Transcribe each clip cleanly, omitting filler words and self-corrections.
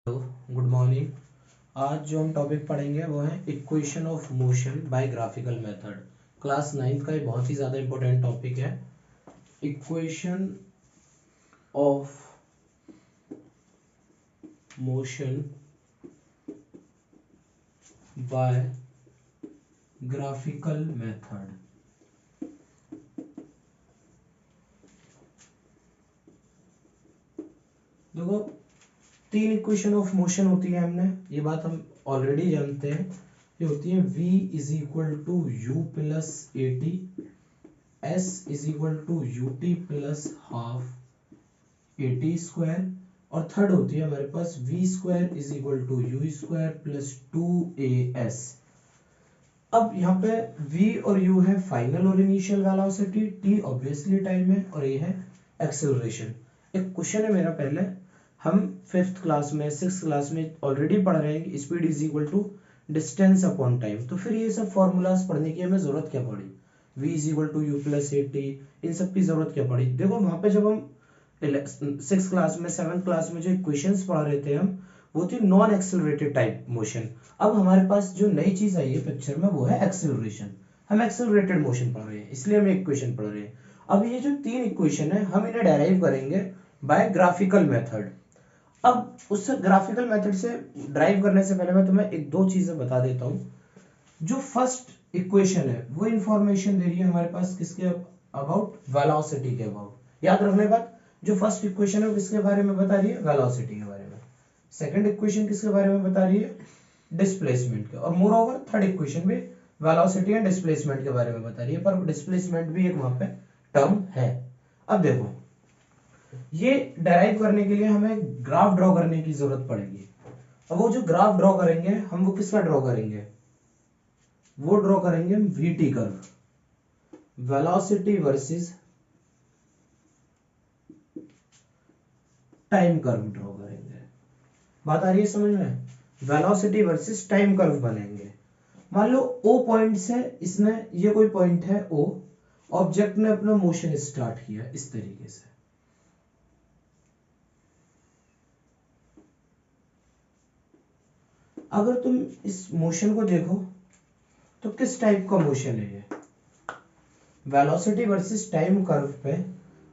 Good morning. आज जो हम टॉपिक पढ़ेंगे वो है equation of motion by graphical method. Class 9 का ये बहुत ही ज़्यादा इम्पोर्टेंट टॉपिक है। Equation of motion by graphical method. देखो, तीन इक्वेशन ऑफ मोशन होती है, हमने ये बात हम ऑलरेडी जानते हैं। ये होती है v is equal to you plus A T, S is equal to U T plus half A T square, और थर्ड होती है हमारे पास v square is equal to U square plus two A S. अब यहाँ पे v और u है फाइनल और initial velocity, t obviously time है, और ये है एक्सेलरेशन। एक क्वेश्चन है मेरा, पहले हम 5th क्लास में 6th क्लास में ऑलरेडी पढ़ रहे हैं कि speed is equal to distance upon time. तो फिर ये सब फॉर्मूलाज पढ़ने की हमें जरूरत क्या पड़ी? v is equal to you plus A t, इन सब की जरूरत क्या पड़ी? देखो, वहां पे जब हम 6th क्लास में 7th क्लास में जो इक्वेशंस पढ़ रहे थे हम, वो थी नॉन एक्सेलरेटेड टाइप मोशन। अब हमारे पास जो नई चीज आई है पिक्चर में वो है एक्सेलरेशन। हम एक्सेलरेटेड मोशन पढ़ रहे हैं, इसलिए हम इक्वेशन पढ़ रहे हैं। अब ये जो तीन इक्वेशन है हम इन्हें डेराइव करेंगे बाय ग्राफिकल मेथड। अब उस ग्राफिकल मेथड से ड्राइव करने से पहले मैं तुम्हें एक दो चीजें बता देता हूं। जो फर्स्ट इक्वेशन है वो इंफॉर्मेशन दे रही है हमारे पास किसके अबाउट? वेलोसिटी के अबाउट। याद रखने के बाद, जो फर्स्ट इक्वेशन है वो किसके बारे में बता रही है? वेलोसिटी के बारे में। सेकंड इक्वेशन किसके बारे में बता रही है? डिस्प्लेसमेंट के। और मोर ओवर थर्ड इक्वेशन भी वेलोसिटी एंड डिस्प्लेसमेंट के बारे में बता रही है, पर डिस्प्लेसमेंट भी एक वहां पे टर्म है। अब देखो, ये डेराइव करने के लिए हमें ग्राफ ड्रॉ करने की जरूरत पड़ेगी। अब वो जो ग्राफ ड्रॉ करेंगे हम, वो किसका ड्रॉ करेंगे? वो ड्रॉ करेंगे हम VT curve, velocity versus time curve draw करेंगे। बात आ रही है समझ में? वेलोसिटी वर्सेस टाइम कर्व बनेंगे। मान लो ओ पॉइंट से इसने, ये कोई पॉइंट है ओ, ऑब्जेक्ट ने अपना मोशन स्टार्ट किया इस तरीके से। अगर तुम इस मोशन को देखो तो किस टाइप का मोशन है ये? वेलोसिटी वर्सेस टाइम कर्व पे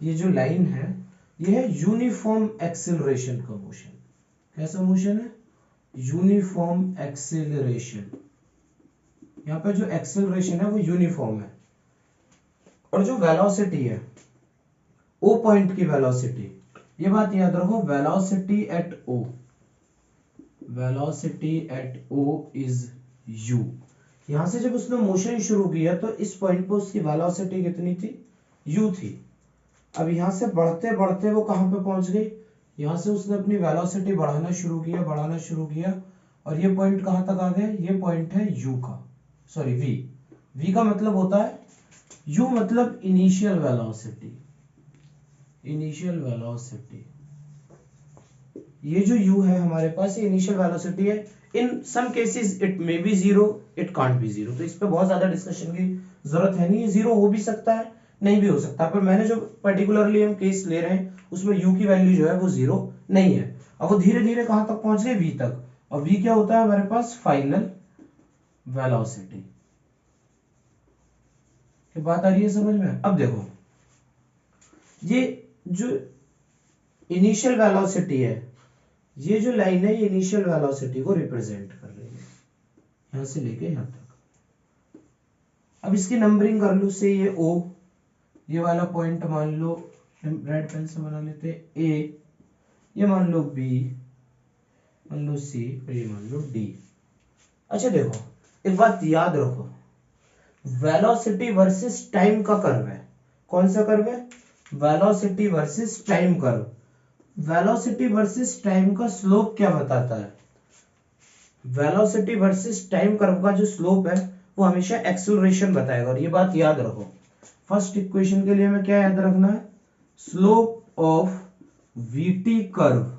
ये जो लाइन है ये है यूनिफॉर्म एक्सेलरेशन का मोशन। कैसा मोशन है? Uniform acceleration. यहाँ पे जो एक्सेलरेशन है वो यूनिफॉर्म है, और जो वेलोसिटी है ओ पॉइंट की वेलोसिटी, ये बात याद रखो, velocity at O, velocity at O is u। यहां से जब उसने मोशन शुरू किया तो इस पॉइंट पे उसकी वेलोसिटी कितनी थी? u थी। अब यहां से बढ़ते बढ़ते वो कहां पे पहुंच गई? यहां से उसने अपनी वेलोसिटी बढ़ाना शुरू किया, और ये पॉइंट कहां तक आ गया? ये पॉइंट है u का, सॉरी v। v का मतलब होता है, u मतलब इनिशियल वेलोसिटी, इनिशियल वेलोसिटी। ये जो u है हमारे पास, ये इनिशियल वेलोसिटी है। In some cases it may be zero, it can't be zero. तो इस पे बहुत ज्यादा डिस्कशन की जरूरत है नहीं, जीरो हो भी सकता है, नहीं भी हो सकता। पर मैंने जो पर्टिकुलरली हम केस ले रहे हैं उसमें u की वैल्यू जो है वो जीरो नहीं है। अब वो धीरे धीरे कहां तक पहुंच गए? v तक। और v क्या होता है हमारे पास? Final velocity. बात आ रही है समझ में? अब देखो, ये जो इनिशियल वेलोसिटी है, ये जो लाइन है ये इनिशियल वेलोसिटी को रिप्रेजेंट कर रही है, यहां से लेके यहां तक। अब इसकी नंबरिंग कर लो, से ये O, ये वाला पॉइंट मान लो, रेड पेन से बना लेते हैं A, ये मान लो B, मान लो C, और ये मान लो D। अच्छा देखो, एक बात याद रखो, वेलोसिटी वर्सेस टाइम का कर्व है। कौन सा कर्व है? Velocity versus time curve. Velocity versus time का स्लोप क्या बताता है? वेलोसिटी वर्सेस टाइम कर्व का जो स्लोप है वो हमेशा एक्सेलरेशन बताएगा, और ये बात याद रखो। फर्स्ट इक्वेशन के लिए हमें क्या याद रखना है? Slope of VT curve.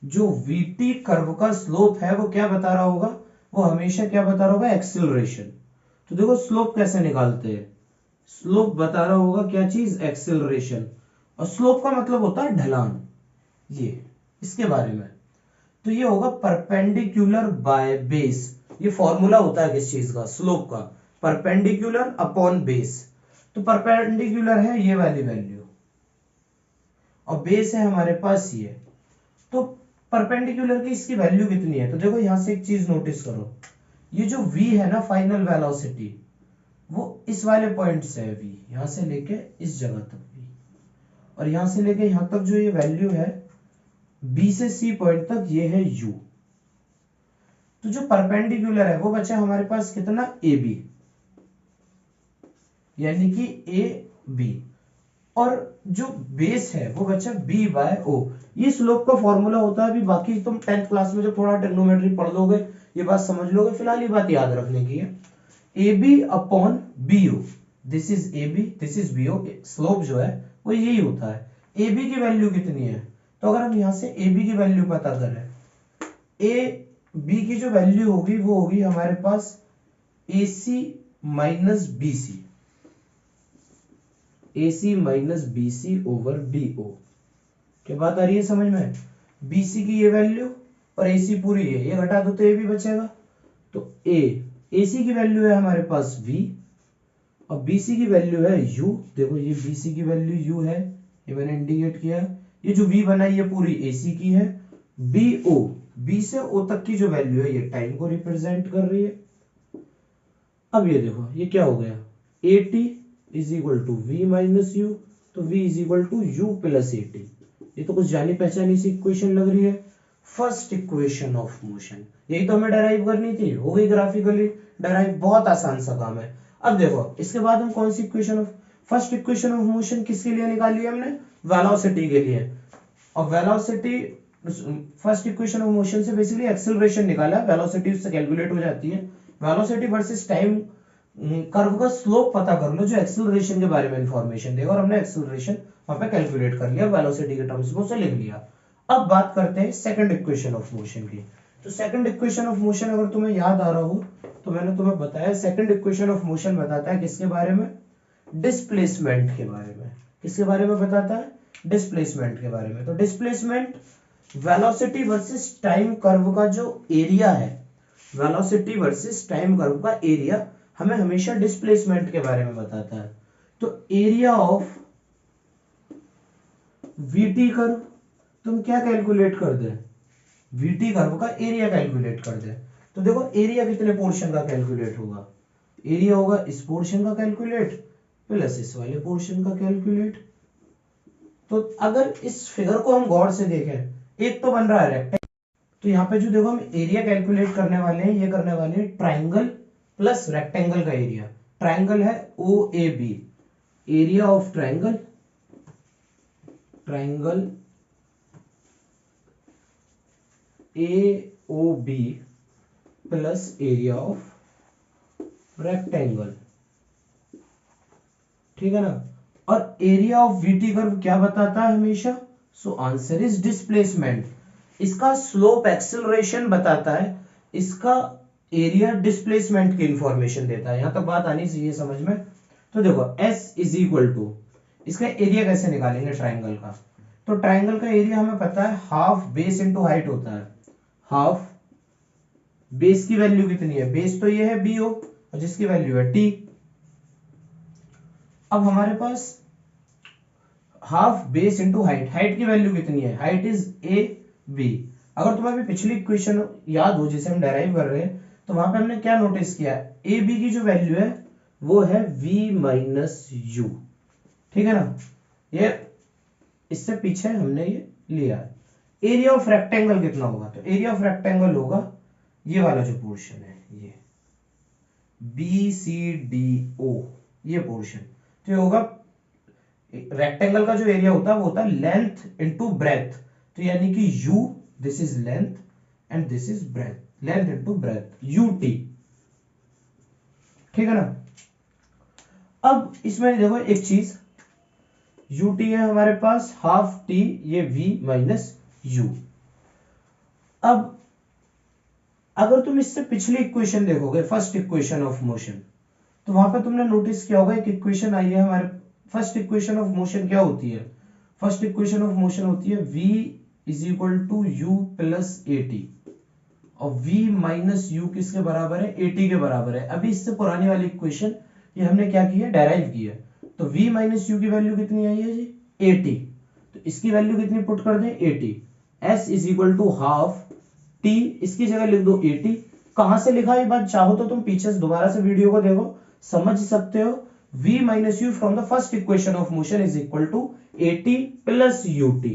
जो वीटी कर्व का स्लोप है वो क्या बता रहा होगा? वो हमेशा क्या बता रहा होगा? एक्सेलरेशन। तो देखो, स्लोप कैसे निकालते हैं? स्लोप बता रहा होगा क्या चीज? एक्सेलरेशन। और स्लोप का मतलब होता है ढलान। ये इसके बारे में, तो ये होगा परपेंडिकुलर बाय बेस। ये फॉर्मूला होता है किस चीज का, स्लोप का, परपेंडिकुलर अपॉन बेस। तो परपेंडिकुलर है ये वाली वैल्यू और बेस है हमारे पास ये। तो परपेंडिकुलर की इसकी वैल्यू कितनी है, तो देखो यहां से एक चीज नोटिस करो, ये जो v है ना फाइनल वेलोसिटी, वो इस वाले पॉइंट से है v, यहां से लेके इस जगह तक v, और यहां से लेके यहां तक जो ये वैल्यू है b से c पॉइंट तक ये है u। तो जो परपेंडिकुलर है वो बचा हमारे पास कितना, ab, यानी कि ab, और जो बेस है वो बचा b बाय o। ये स्लोप का फॉर्मूला होता है, अभी बाकी तुम 10th क्लास में जो थोड़ा ट्रिग्नोमेट्री पढ़ लोगे ये बात समझ लोगे, फिलहाल ये बात याद रखने की है। ab upon bo, this is ab, this is bo, slope जो है वो यही होता है। ab की वैल्यू कितनी है, तो अगर हम यहां से ab की वैल्यू पता करें, ab की जो वैल्यू होगी वो होगी हमारे पास ac minus bc, AC minus BC over BO। क्या बात आ रही है समझ में, BC की ये वैल्यू और AC पूरी है, ये घटा दो तो A भी बचेगा। तो AC की वैल्यू है हमारे पास V और BC की वैल्यू है U। देखो ये BC की वैल्यू U है, ये मैंने इंडिकेट किया। ये जो V बना ये पूरी AC की है। BO, B से O तक की जो वैल्यू है ये टाइम को रिप्रेजेंट कर रही है। अब ये देखो ये क्या हो गया, AT is equal to V minus U, तो V is equal to U plus AT। ये तो कुछ जानी पहचानी सी इक्वेशन लग रही है, फर्स्ट इक्वेशन ऑफ मोशन। यही तो हमें डेराइव करनी थी, हो गई ग्राफिकली डेराइव, बहुत आसान सा काम है। अब देखो इसके बाद हम कौन सी equation of, first equation of motion किसके लिए निकाली है हमने, वेलोसिटी के लिए। और velocity, first equation of motion से बेसिकली एक्सेलरेशन निकाला, वेलोसिटी उससे कैलकुलेट हो जाती है। वेलोसिटी वर्सेस टाइम कर्व का स्लोप पता कर लो जो एक्सेलरेशन के बारे में इंफॉर्मेशन देगा, और हमने एक्सेलरेशन वहां पे कैलकुलेट कर लिया, वेलोसिटी के टर्म्स में उसे लिख लिया। अब बात करते हैं सेकंड इक्वेशन ऑफ मोशन की। तो सेकंड इक्वेशन ऑफ मोशन अगर तुम्हें याद आ रहा हो तो मैंने तुम्हें बताया, सेकंड इक्वेशन ऑफ मोशन बताता है किसके बारे में, डिस्प्लेसमेंट के बारे में। किसके बारे में बताता है, डिस्प्लेसमेंट के बारे में। तो displacement velocity versus time curve का जो एरिया है, वेलोसिटी वर्सेस टाइम कर्व का एरिया हमें हमेशा डिस्प्लेसमेंट के बारे में बताता है। तो एरिया ऑफ वीटी कर्व तुम क्या कैलकुलेट कर दे, वीटी कर्व का एरिया कैलकुलेट कर दे। तो देखो एरिया कितने पोर्शन का कैलकुलेट होगा, एरिया होगा इस पोर्शन का कैलकुलेट प्लस इस वाले पोर्शन का कैलकुलेट। तो अगर इस फिगर को हम गौर से देखें, एक तो बन रहा है रेक्टेंगल, तो यहाँ पे जो देखो हम एरिया कैलकुलेट करने वाले हैं, ये करने वाले हैं ट्राइंगल प्लस रेक्टेंगल का एरिया। ट्राइंगल है OAB, area of triangle, triangle AOB plus area of rectangle, ठीक है ना। और एरिया ऑफ VT कर्व क्या बताता है हमेशा, सो आंसर इज डिस्प्लेसमेंट। इसका स्लोप एक्सेलरेशन बताता है, इसका एरिया डिस्प्लेसमेंट की इंफॉर्मेशन देता है। यहां तक बात आनी चाहिए समझ में। तो देखो S इज इक्वल टू, इसका एरिया कैसे निकालेंगे ट्राइंगल का, तो ट्राइंगल का एरिया हमें पता है हाफ बेस इंटू हाइट होता है। हाफ बेस की वैल्यू कितनी है, बेस तो ये है BO और जिसकी वैल्यू है T। अब हमारे पास half base into height, height की वैल्यू कितनी है, हाइट इज AB। अगर तुम्हें अभी पिछली इक्वेशन याद हो जिसे हम डेराइव कर रहे हैं, तो वहां पे हमने क्या नोटिस किया, AB की जो वैल्यू है वो है V माइनस यू, ठीक है ना। ये इससे पीछे हमने ये लिया है। एरिया ऑफ रेक्टेंगल कितना होगा, तो एरिया ऑफ रेक्टेंगल होगा ये वाला जो पोर्शन है, ये BCDO, ये पोर्शन। तो ये होगा, रेक्टेंगल का जो एरिया होता है वो होता है लेंथ इनटू ब्रेथ। तो यानी कि U, this is length and this is breadth, length into breadth, UT, ठीक है ना। अब इसमें देखो एक चीज, UT है हमारे पास हाफ T, ये V माइनस U। अब अगर तुम इससे पिछली इक्वेशन देखोगे, फर्स्ट इक्वेशन ऑफ मोशन, तो वहां पे तुमने नोटिस किया होगा एक इक्वेशन आई है हमारे, फर्स्ट इक्वेशन ऑफ मोशन क्या होती है, फर्स्ट इक्वेशन ऑफ मोशन होती है V is equal to you plus A T, और v माइनस यू किसके बराबर है, at के बराबर है। अभी इससे पुरानी वाली इक्वेशन ये हमने क्या किया, डेराइव किया। तो v माइनस यू की वैल्यू कितनी आई है जी, 80। तो इसकी वैल्यू कितनी पुट कर दें, 80। s is equal to half t, इसकी जगह लिख दो 80। कहां से लिखा ये बात, चाहो तो तुम पीछे दोबारा से वीडियो को देखो, समझ सकते हो। v minus U from the first equation of motion is equal to 80 plus ut।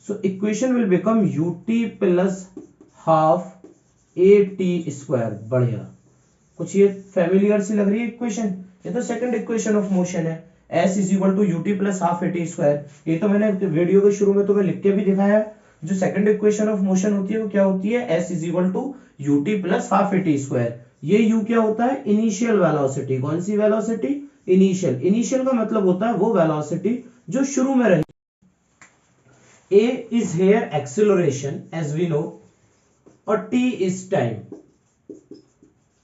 So equation will become ut plus half A T square. बढ़िया, कुछ ये फैमिलियर सी लग रही है इक्वेशन। ये तो सेकंड इक्वेशन ऑफ मोशन है, s is equal to UT plus half A T square. ये तो मैंने वीडियो के शुरू में तुम्हें लिख के भी दिखाया है। जो सेकंड इक्वेशन ऑफ मोशन होती है वो क्या होती है, s is equal to UT plus half A T square. ये u क्या होता है, इनिशियल वेलोसिटी। कौन सी वेलोसिटी, इनिशियल। इनिशियल का मतलब होता है वो वेलोसिटी जो शुरू में रही। a is here acceleration as we know, और t इज टाइम।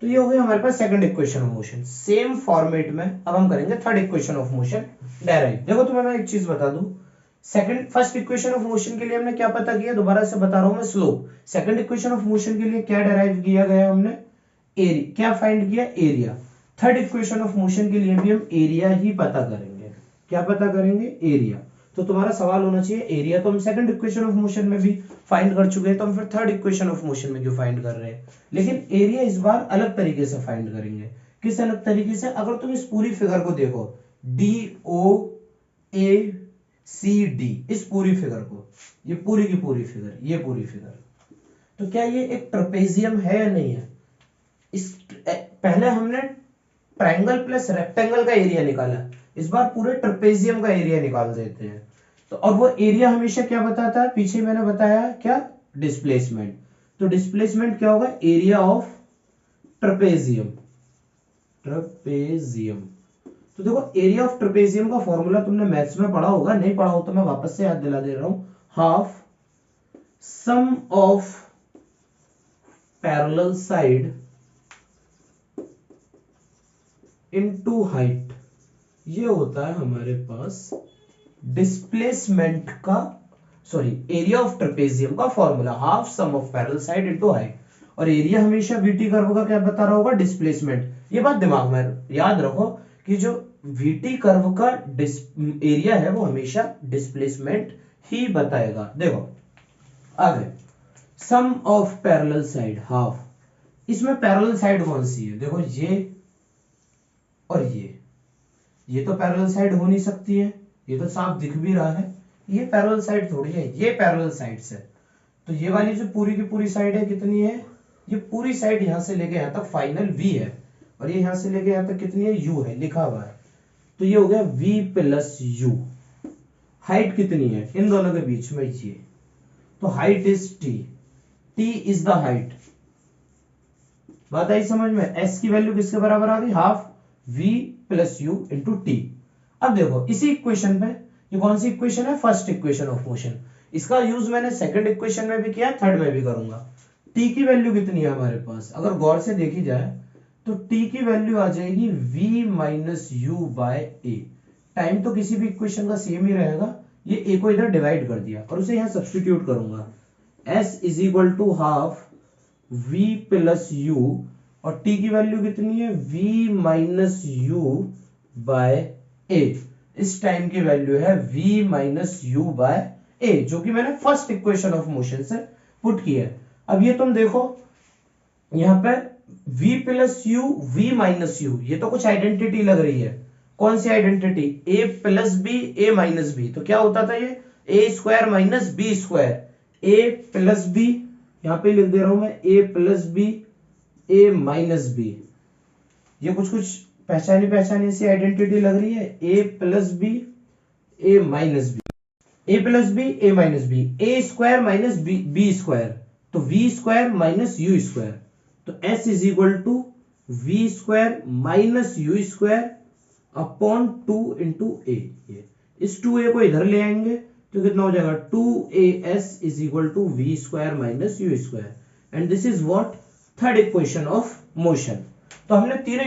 तो ये हो गया हमारे पास second equation of motion. Same format में अब हम करेंगे third equation of motion derive. देखो तुम्हें मैं एक चीज बता दूं, second first equation of motion के लिए हमने क्या पता किया, दोबारा से बता रहा हूं मैं, slope. Second equation of motion के लिए क्या डेराइव किया गया, हमने एरिया, क्या फाइंड किया, area. Third equation of motion के लिए भी हम एरिया ही पता करेंगे। क्या पता करेंगे, एरिया। तो तुम्हारा सवाल होना चाहिए एरिया तो हम सेकंड इक्वेशन ऑफ मोशन में भी फाइंड कर चुके हैं, तो हम फिर थर्ड इक्वेशन ऑफ मोशन में क्यों फाइंड कर रहे हैं। लेकिन एरिया इस बार अलग तरीके से फाइंड करेंगे। किस अलग तरीके से, अगर तुम इस पूरी फिगर को देखो, डी ओ ए सी डी, इस पूरी फिगर को, ये पूरी की पूरी फिगर, ये पूरी फिगर, तो क्या ये एक ट्रेपेजियम है या नहीं है। इस पहले हमने ट्रायंगल प्लस रेक्टेंगल का एरिया निकाला, इस बार पूरे ट्रेपेजियम का एरिया निकाल देते हैं। तो और वो एरिया हमेशा क्या बताता है, पीछे मैंने बताया क्या, डिस्प्लेसमेंट। तो डिस्प्लेसमेंट क्या होगा, एरिया ऑफ ट्रेपेजियम। ट्रेपेजियम, तो देखो एरिया ऑफ ट्रेपेजियम का फॉर्मूला तुमने मैथ्स में पढ़ा होगा, नहीं पढ़ा हो तो मैं वापस से याद दिला दे रहा हूं। Half sum of parallel side into height, ये होता है हमारे पास डिस्प्लेसमेंट का, सॉरी, एरिया ऑफ ट्रेपेजियम का formula, half sum of parallel side into height. और एरिया हमेशा वीटी कर्व का क्या बता रहा होगा, डिस्प्लेसमेंट। ये बात दिमाग में याद रखो कि जो वीटी कर्व का एरिया है वो हमेशा डिस्प्लेसमेंट ही बताएगा। देखो आगे, सम ऑफ पैरेलल साइड हाफ, इसमें पैरेलल साइड कौन सी है, देखो ये और ये तो पैरेलल साइड हो नहीं सकती है, ये तो साफ दिख भी रहा है, ये पैरेलल साइड थोड़ी है, ये पैरेलल साइड से। तो ये वाली जो पूरी की पूरी साइड है कितनी है, ये पूरी साइड यहां से लेके यहां तक फाइनल v है, और ये यहां से लेके यहां तक कितनी है, u है, लिखा हुआ है। तो ये हो गया v प्लस u। हाइट कितनी है इन दोनों के बीच में, ये तो height is t, t is the height. बात आई समझ में, s की वैल्यू किसके बराबर आ गई, half v plus u into T. अब देखो इसी इक्वेशन पे, ये कौन सी इक्वेशन है, फर्स्ट इक्वेशन ऑफ मोशन। इसका यूज मैंने सेकंड इक्वेशन में भी किया, थर्ड में भी करूंगा। t की वैल्यू कितनी है हमारे पास, अगर गौर से देखी जाए तो t की वैल्यू आ जाएगी v minus you by A. Time तो किसी भी इक्वेशन का सेम ही रहेगा, ये a को इधर डिवाइड कर दिया और उसे यहां सब्स्टिट्यूट करूंगा। s is equal to half v plus u, और t की वैल्यू कितनी है, v minus you by a. इस टाइम की वैल्यू है v minus you by a, जो कि मैंने फर्स्ट इक्वेशन ऑफ मोशन से पुट किया है। अब ये तुम देखो यहां पर v plus u, v minus u, ये तो कुछ आइडेंटिटी लग रही है। कौन सी identity, a plus B, a minus B. तो क्या होता था ये, a square minus B square, a plus B, यहां पे लिख दे रहा हूं मैं, a plus B, a minus B. ये कुछ कुछ पहचानी पहचानी सी आइडेंटिटी लग रही है, a plus B, a minus b, a plus B, a minus b, a square minus B square, तो v square minus you square. तो s is equal to v square minus you square upon 2 into a. इस 2a को इधर ले आएंगे तो कितना हो जाएगा, 2as is equal to v square minus you square. And this is what, third equation of motion. तो हमने तीनों